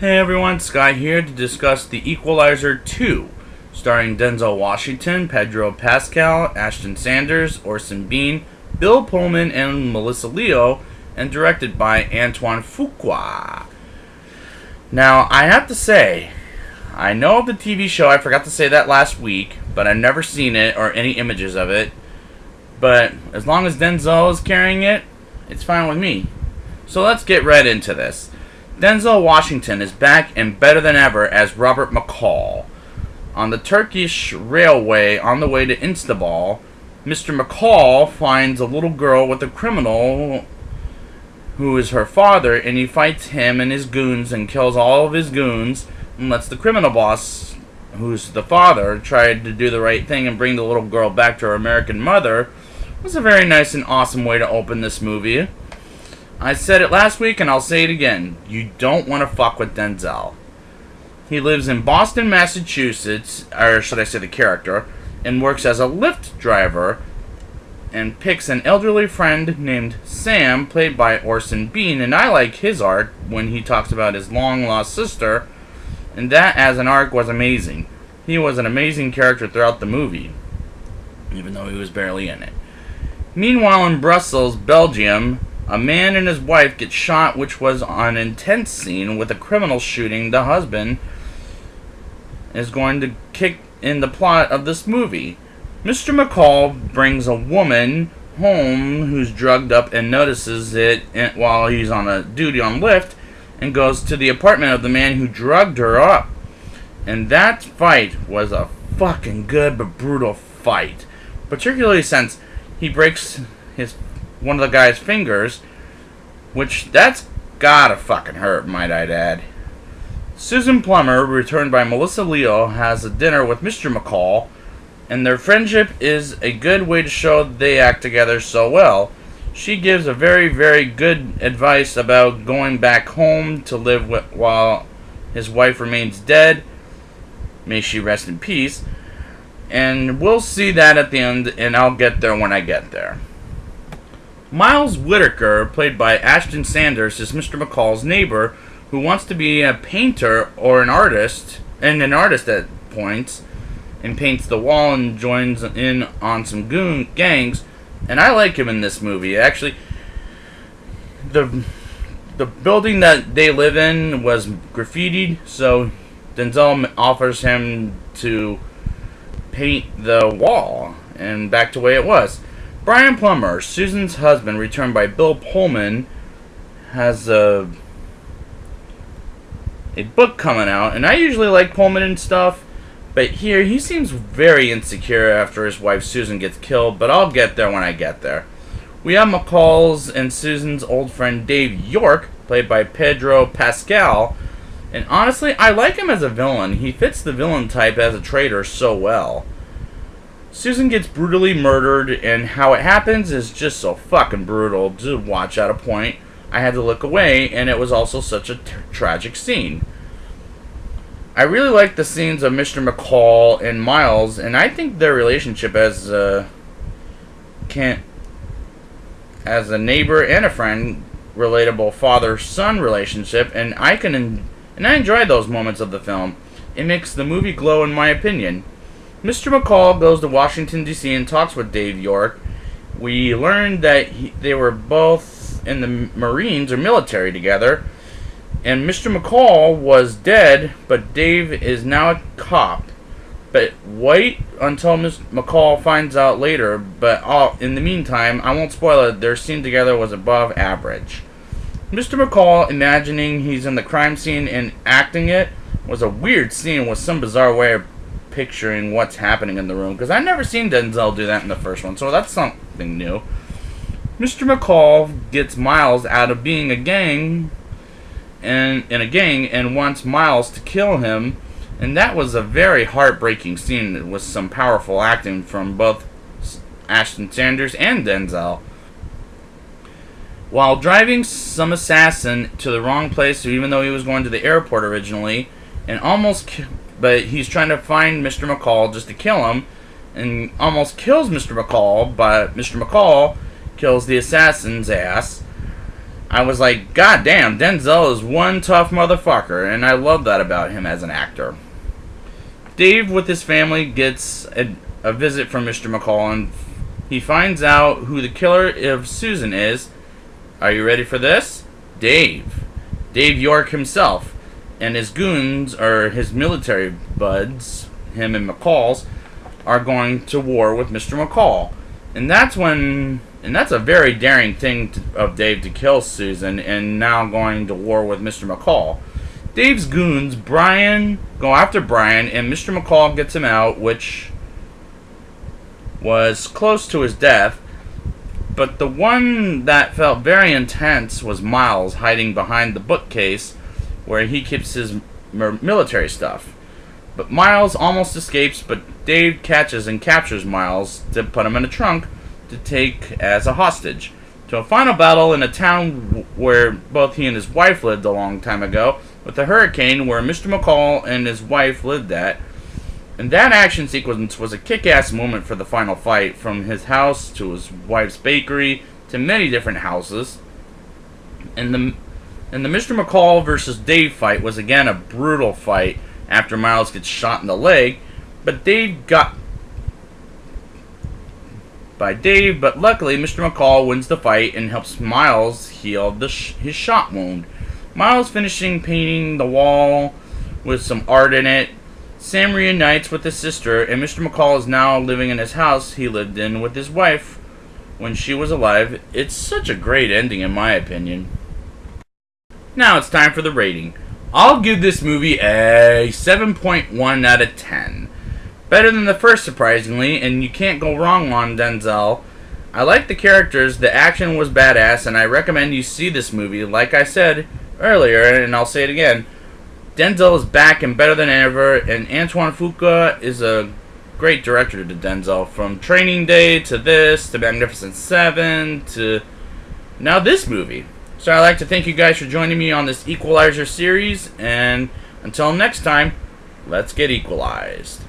Hey everyone, Sky here to discuss The Equalizer 2, starring Denzel Washington, Pedro Pascal, Ashton Sanders, Orson Bean, Bill Pullman, and Melissa Leo, and directed by Antoine Fuqua. Now, I have to say, I know of the TV show, I forgot to say that last week, but I've never seen it or any images of it. But as long as Denzel is carrying it, it's fine with me. So let's get right into this. Denzel Washington is back and better than ever as Robert McCall. On the Turkish railway on the way to Istanbul, Mr. McCall finds a little girl with a criminal who is her father, and he fights him and his goons and kills all of his goons and lets the criminal boss, who's the father, try to do the right thing and bring the little girl back to her American mother. It was a very nice and awesome way to open this movie. I said it last week and I'll say it again. You don't want to fuck with Denzel. He lives in Boston, Massachusetts, or should I say the character, and works as a Lyft driver and picks an elderly friend named Sam, played by Orson Bean, and I like his arc when he talks about his long-lost sister, and that as an arc was amazing. He was an amazing character throughout the movie, even though he was barely in it. Meanwhile, in Brussels, Belgium, a man and his wife get shot, which was an intense scene with a criminal shooting the husband is going to kick in the plot of this movie. Mr. McCall brings a woman home who's drugged up and notices it while he's on a duty on Lyft and goes to the apartment of the man who drugged her up. And that fight was a fucking good but brutal fight. Particularly since he breaks one of the guy's fingers, which that's gotta fucking hurt, might I add. Susan Plummer, returned by Melissa Leo, has a dinner with Mr. McCall, and their friendship is a good way to show they act together so well. She gives a very, very good advice about going back home to live while his wife remains dead. May she rest in peace. And we'll see that at the end, and I'll get there when I get there. Miles Whitaker, played by Ashton Sanders, is Mr. McCall's neighbor who wants to be a painter or an artist at points, and paints the wall and joins in on some goon gangs. And I like him in this movie. Actually, the building that they live in was graffitied, so Denzel offers him to paint the wall and back to the way it was. Brian Plummer, Susan's husband, returned by Bill Pullman, has a book coming out, and I usually like Pullman and stuff, but here he seems very insecure after his wife Susan gets killed, but I'll get there when I get there. We have McCall's and Susan's old friend Dave York, played by Pedro Pascal, and honestly, I like him as a villain. He fits the villain type as a traitor so well. Susan gets brutally murdered, and how it happens is just so fucking brutal to watch at a point. I had to look away, and it was also such a tragic scene. I really like the scenes of Mr. McCall and Miles, and I think their relationship as a neighbor and a friend, relatable father-son relationship, and I enjoy those moments of the film. It makes the movie glow, in my opinion. Mr. McCall goes to Washington, D.C. and talks with Dave York. We learned that they were both in the Marines or military together, and Mr. McCall was dead, but Dave is now a cop. But wait until Mr. McCall finds out later, but in the meantime, I won't spoil it, their scene together was above average. Mr. McCall imagining he's in the crime scene and acting it was a weird scene with some bizarre way of picturing what's happening in the room, because I've never seen Denzel do that in the first one, so that's something new. Mr. McCall gets Miles out of being in a gang and wants Miles to kill him, and that was a very heartbreaking scene with some powerful acting from both Ashton Sanders and Denzel. While driving some assassin to the wrong place, even though he was going to the airport originally, but he's trying to find Mr. McCall just to kill him, and almost kills Mr. McCall, but Mr. McCall kills the assassin's ass. I was like, God damn, Denzel is one tough motherfucker, and I love that about him as an actor. Dave, with his family, gets a visit from Mr. McCall, and he finds out who the killer of Susan is. Are you ready for this? Dave. Dave York himself. And his goons, or his military buds, him and McCall's, are going to war with Mr. McCall. And that's a very daring thing of Dave to kill Susan and now going to war with Mr. McCall. Dave's goons, go after Brian, and Mr. McCall gets him out, which was close to his death. But the one that felt very intense was Miles, hiding behind the bookcase where he keeps his military stuff. But Miles almost escapes, but Dave catches and captures Miles to put him in a trunk to take as a hostage. To a final battle in a town where both he and his wife lived a long time ago, with a hurricane where Mr. McCall and his wife lived at. And that action sequence was a kick-ass moment for the final fight, from his house to his wife's bakery to many different houses. And the Mr. McCall versus Dave fight was again a brutal fight after Miles gets shot in the leg, but but luckily Mr. McCall wins the fight and helps Miles heal his shot wound. Miles finishing painting the wall with some art in it. Sam reunites with his sister, and Mr. McCall is now living in his house he lived in with his wife when she was alive. It's such a great ending in my opinion. Now it's time for the rating. I'll give this movie a 7.1 out of 10. Better than the first, surprisingly, and you can't go wrong on Denzel. I like the characters, the action was badass, and I recommend you see this movie. Like I said earlier, and I'll say it again, Denzel is back and better than ever, and Antoine Fuqua is a great director to Denzel. From Training Day to this, to Magnificent Seven, to now this movie. So I'd like to thank you guys for joining me on this Equalizer series, and until next time, let's get equalized.